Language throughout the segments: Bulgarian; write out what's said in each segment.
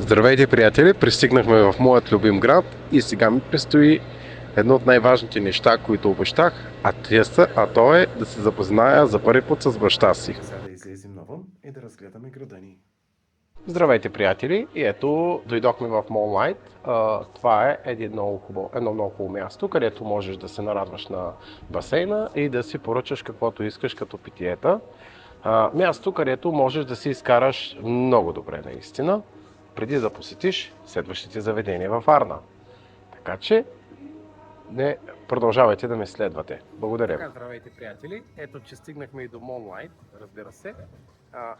Здравейте, приятели! Пристигнахме в моят любим град и сега ми предстои едно от най-важните неща, които обещах, а то е да се запозная за първи път с баща си. Сега да излезем навън и да разгледаме града ни. Здравейте, приятели! И ето, дойдохме в Moonlight. Това е едно много хубаво място, където можеш да се нарадваш на басейна и да си поръчаш каквото искаш като питиета. Място, където можеш да си изкараш много добре, наистина, преди да посетиш следващите заведения във Варна. Така че, не продължавайте да ме следвате. Благодаря. Така, здравейте, приятели! Ето, че стигнахме и до Moonlight, разбира се.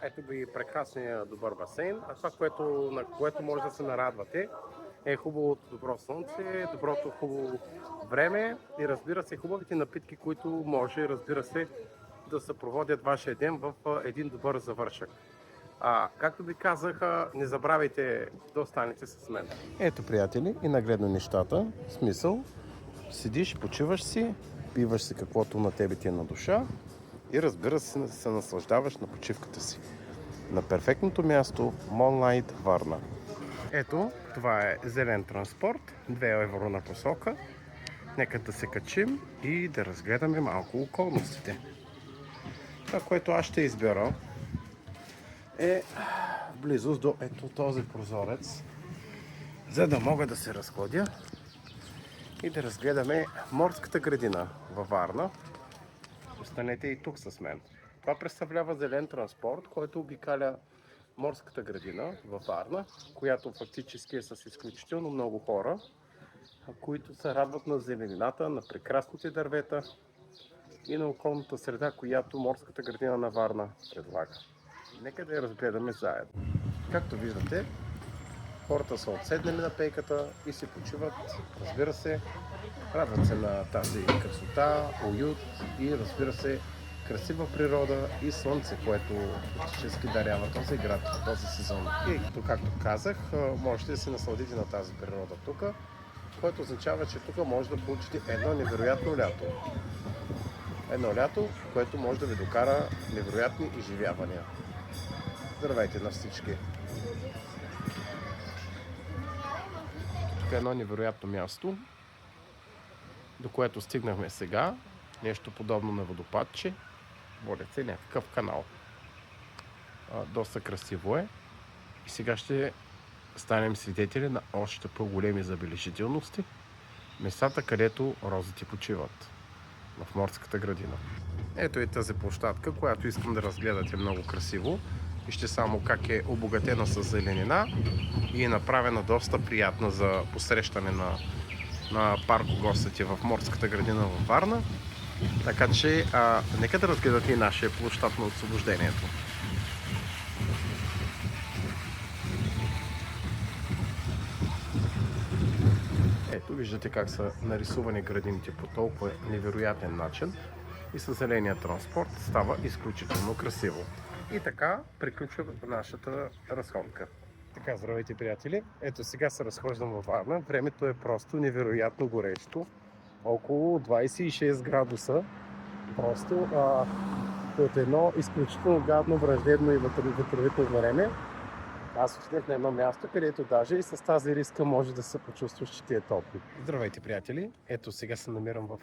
Ето го и прекрасния добър басейн. А това, на което може да се нарадвате, е хубавото добро слънце, доброто хубаво време и разбира се хубавите напитки, които може, разбира се, да съпроводят вашия ден в един добър завършък. Както ви казах, не забравяйте да останете с мен. Ето, приятели, и нагледно нещата. В смисъл, седиш, почиваш си, пиваш си каквото на тебе ти е на душа и разбира се наслаждаваш на почивката си. На перфектното място Moonlight, Варна. Ето, това е зелен транспорт, 2 евро на посока. Нека да се качим и да разгледаме малко околностите. Това, което аз ще избера, е в близост до ето този прозорец, за да мога да се разходя и да разгледаме морската градина във Варна. Останете и тук с мен. Това представлява зелен транспорт, който обикаля морската градина във Варна, която фактически е с изключително много хора, които се радват на зеленината, на прекрасните дървета и на околната среда, която морската градина на Варна предлага. Нека да я разгледаме заедно. Както виждате, хората са отседнали на пейката и си почиват, разбира се, радват се на тази красота, уют и разбира се, красива природа и слънце, което фактически дарява този град в този сезон. И както казах, можете да се насладите на тази природа тук, което означава, че тук може да получите едно невероятно лято. Едно лято, което може да ви докара невероятни изживявания. Здравейте на всички! Тук е едно невероятно място, до което стигнахме сега. Нещо подобно на водопадче. Водят се някакъв канал. Доста красиво е. И сега ще станем свидетели на още по-големи забележителности. Местата, където розите почиват. В морската градина. Ето и тази площадка, която искам да разгледате много красиво. Вижте само как е обогатена с зеленина и е направена доста приятна за посрещане на паркогостите в морската градина във Варна. Така че, нека да разгледате и нашия площад на освобождението. Ето, виждате как са нарисувани градините по толкова невероятен начин и със зеления транспорт става изключително красиво. И така приключва нашата разходка. Така, здравейте, приятели! Ето сега се разхождам във Варна. Времето е просто невероятно горещо. Около 26 градуса. Просто от едно изключително гадно, враждебно и ветровито време. Аз отидах на едно място, където даже и с тази риска може да се почувстваш, че ти е топло. Здравейте, приятели! Ето сега се намирам в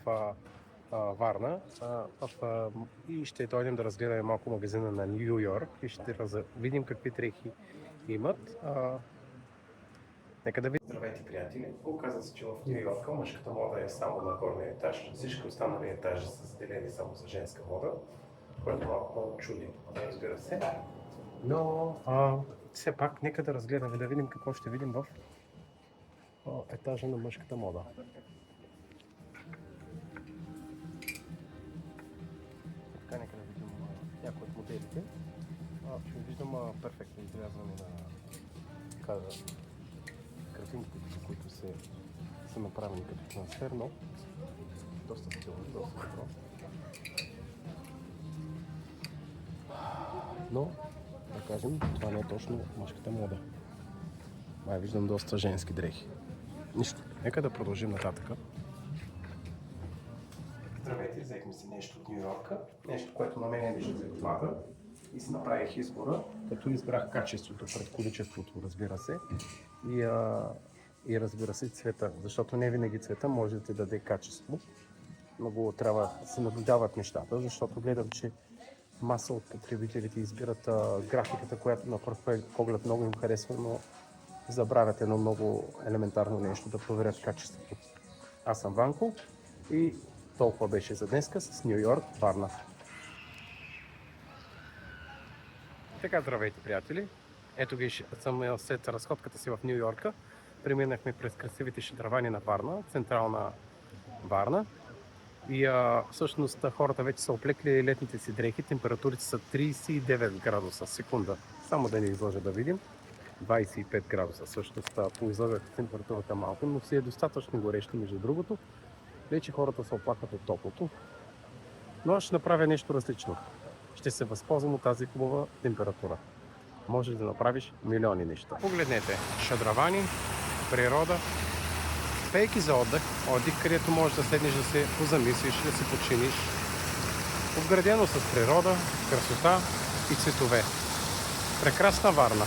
Варна и ще дойдем да разгледаме малко магазина на Ню Йорк и ще видим какви дрехи имат. Нека да видим. Здравейте, приятели! Оказва се, че в Ню Йорк мъжката мода е само на горния етаж. Всички останали етажи са заделени само за женска мода, което малко чуди, разбира се. Но все пак нека да разгледаме, да видим какво ще видим в етажа на мъжката мода. Така, нека да видим някои от моделите. Ще виждам перфектно изрязване на картинките, които са направени като трансфер, но доста стилно, доста добро. Но, да кажем, това не е точно мъжката мода. Виждам доста женски дрехи. Нищо, нека да продължим нататък. Здравейте, взехме си нещо от Ню Йорка. Нещо, което на мен лично се отмага. и си направих избора, като избрах качеството пред количеството, разбира се, и разбира се цвета, защото не винаги цвета може да ти даде качество. Много трябва да се наблюдават нещата, защото гледам, че маса от потребителите избират графиката, която на пръв поглед много им харесва, но забравят едно много елементарно нещо, да проверят качеството. Аз съм Ванко и толкова беше за днеска с Ню Йорк, Варна. Така, здравейте, приятели! Ето ги, съм след разходката си в Ню Йорка. Преминахме през красивите шадравани на Варна, централна Варна. И всъщност хората вече са оплекли летните си дрехи. Температурите са 39 градуса секунда. Само да ни изложа да видим. 25 градуса. Всъщност поизлагах температурата малко, но си е достатъчно горещо, между другото. Вече хората се оплакват от топлото. Но аз ще направя нещо различно. Ще се възползвам от тази хубава температура. Можеш да направиш милиони неща. Погледнете, шадравани, природа, пейки за отдих, където можеш да седнеш да се позамислиш, да се починиш. Обградено с природа, красота и цветове. Прекрасна Варна.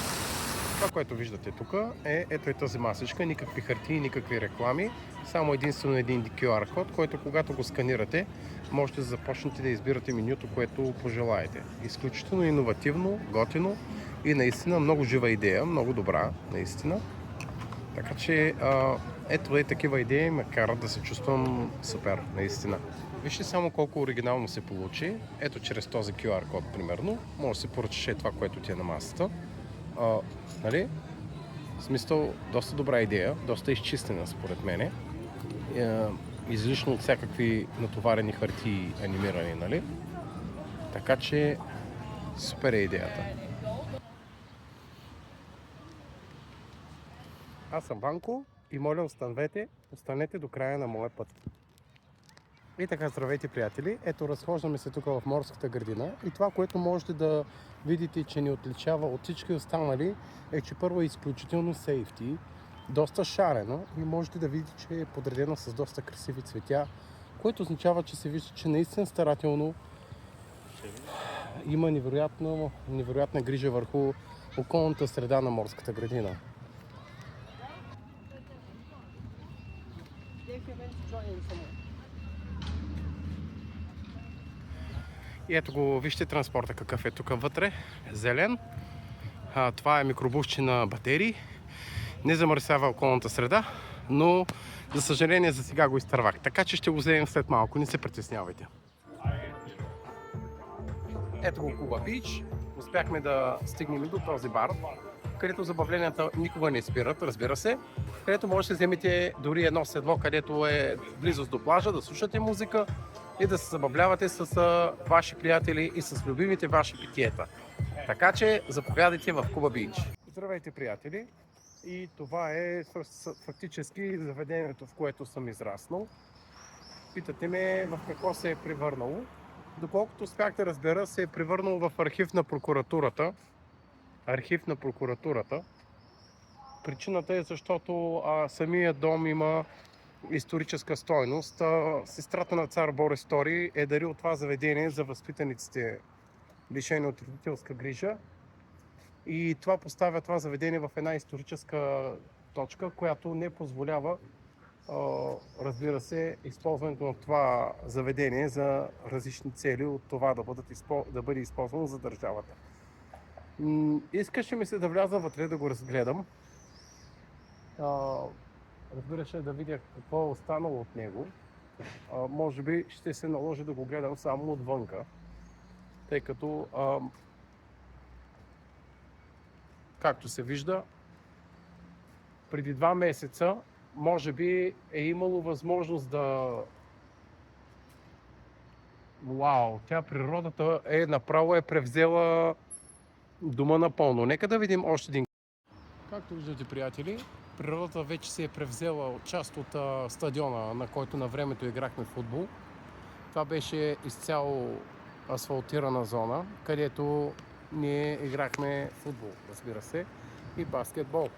Това, което виждате тук ето тази масичка, никакви хартии, никакви реклами, само единствено един QR код, който когато го сканирате, можете да започнете да избирате менюто, което пожелаете. Изключително иновативно, готино и наистина много жива идея, много добра, наистина. Така че ето такива идеи ме карат да се чувствам супер, наистина. Вижте само колко оригинално се получи. Ето чрез този QR код, примерно, може да се поръчаш това, което ти е на масата. Нали? В смисъл, доста добра идея, доста изчистена според мене. Излишно от всякакви натоварени хартии анимирани, нали? Така че супер е идеята. Аз съм Ванко и моля останете до края на моя път. И така, здравейте, приятели! Ето, разхождаме се тук в морската градина и това, което можете да видите, че ни отличава от всички останали, е, че първо е изключително сейфти, доста шарено и можете да видите, че е подредено с доста красиви цветя, което означава, че се вижда, че наистина старателно има невероятна грижа върху околната среда на морската градина. И ето го, вижте транспорта какъв е тук вътре, зелен. Това е микробусче на батерии. Не замърсява околната среда, но за съжаление за сега го изтървах. Така че ще го вземем след малко, не се притеснявайте. Ето го Куба Бич. Успяхме да стигнем до този бар, където забавленията никога не спират, разбира се. Където можете да вземете дори едно седло, където е близост до плажа, да слушате музика и да се забавлявате с ваши приятели и с любимите ваши питиета. Така че заповядайте в Куба Бич. Здравейте, приятели! И това е фактически заведението, в което съм израснал. Питате ме в какво се е превърнало. Доколкото успях да разбера, се е превърнало в архив на прокуратурата. Архив на прокуратурата. Причината е защото самият дом има историческа стойност. Сестрата на цар Борис II е дарил това заведение за възпитаниците, лишени от родителска грижа. И това поставя това заведение в една историческа точка, която не позволява, разбира се, използването на това заведение за различни цели от това да бъде използвано за държавата. Искаше ми се да вляза вътре да го разгледам. Разбира се, да видя какво е останало от него. Може би ще се наложи да го гледам само отвънка, тъй като както се вижда, преди 2 месеца може би е имало възможност да... Вау! Тя природата направо е превзела дома напълно. Нека да видим още един. Както виждате, приятели, природата вече се е превзела част от стадиона, на който на времето играхме футбол. Това беше изцяло асфалтирана зона, където ние играхме футбол, разбира се, и баскетбол.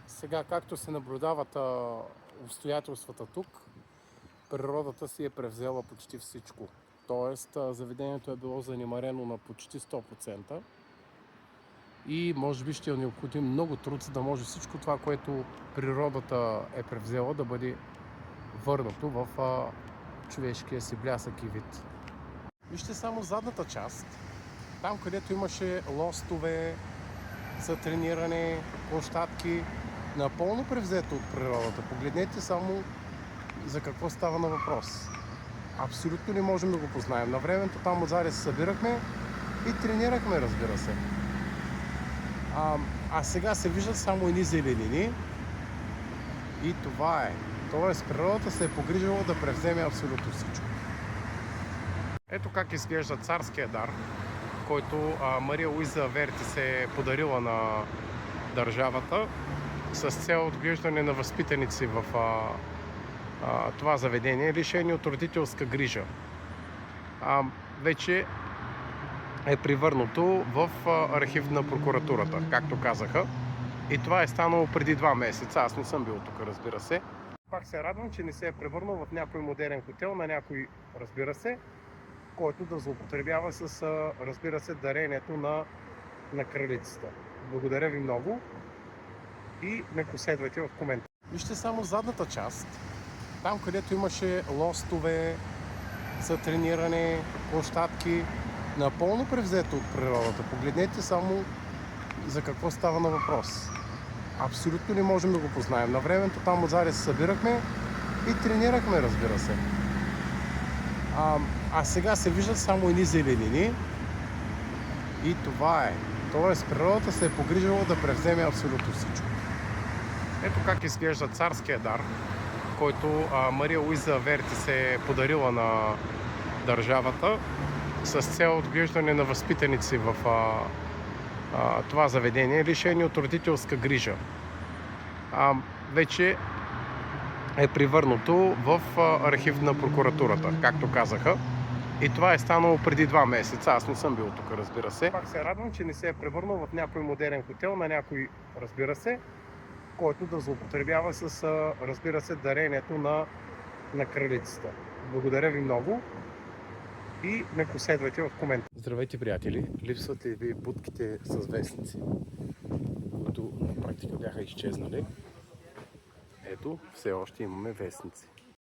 Сега, както се наблюдават обстоятелствата тук, природата си е превзела почти всичко. Тоест, заведението е било занемарено на почти 100%. И може би ще е необходим много труд, за да може всичко това, което природата е превзела, да бъде върнато в човешкия си блясък и вид. Вижте само задната част. Там, където имаше лостове за трениране, площадки, напълно превзето от природата. Погледнете само за какво става на въпрос. Абсолютно не можем да го познаем. На времето там отзади се събирахме и тренирахме, разбира се. А сега се виждат само едни зеленини и това е. Тоест природата се е погрижила да превземе абсолютно всичко. Ето как изглежда царския дар, който Мария Луиза Верти се е подарила на държавата с цел отглеждане на възпитаници в това заведение, лишени от родителска грижа. Вече е превърнато в архив на прокуратурата, както казаха. И това е станало преди 2 месеца. Аз не съм бил тук, разбира се. Пак се радвам, че не се е превърнал в някой модерен хотел на някой, разбира се, който да злоупотребява с, разбира се, дарението на кралицата. Благодаря ви много и ме последвайте в коментар. Вижте само задната част. Там, където имаше лостове за трениране, площадки, напълно превзето от природата. Погледнете само за какво става на въпрос. Абсолютно не можем да го познаем. На времето там отзади се събирахме и тренирахме, разбира се. А сега се виждат само едни зеленини и това е. Тоест природата се е погрижила да превземе абсолютно всичко. Ето как изглежда царския дар, който Мария Луиза Верти се е подарила на държавата с цел отглеждане на възпитаници в това заведение, лишени от родителска грижа. Вече е превърнато в архив на прокуратурата, както казаха. И това е станало преди 2 месеца. Аз не съм бил тук, разбира се. Пак се радвам, че не се е превърнал в някой модерен хотел на някой, разбира се, който да злоупотребява с, разбира се, дарението на кралицата. Благодаря ви много и ме последвайте в коментар. Здравейте, приятели! Липсват ли ви будките с вестници, които на практика бяха изчезнали? Ето, все още имаме вестници.